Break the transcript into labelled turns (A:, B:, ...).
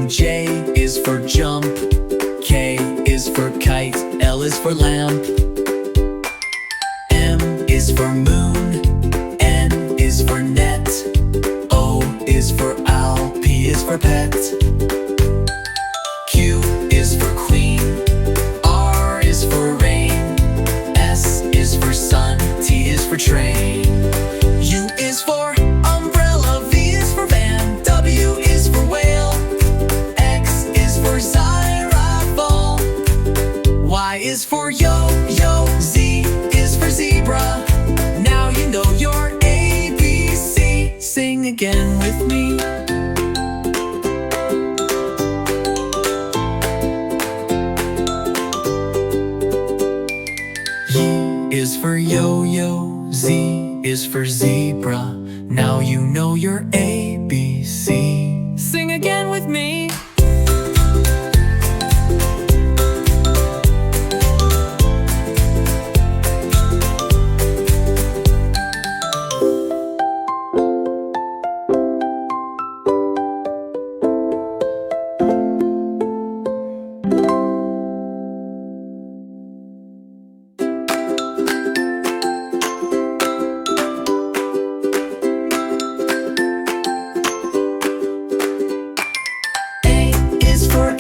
A: J is for jump, K is for kite, L is for lamp, M is for moon, N is for net, O is for owl, P is for pet, Q is for queen, R is for rain, S is for sun, T is for train, U is for umbrella, V is for van, W is for whale, X is for xylophone, Y is for yo-yo, Z is for zebra. Now you know your ABC. Sing again with me. Y is for yo-yo, Z is for zebra. Now you know your ABC. Sing again with me. For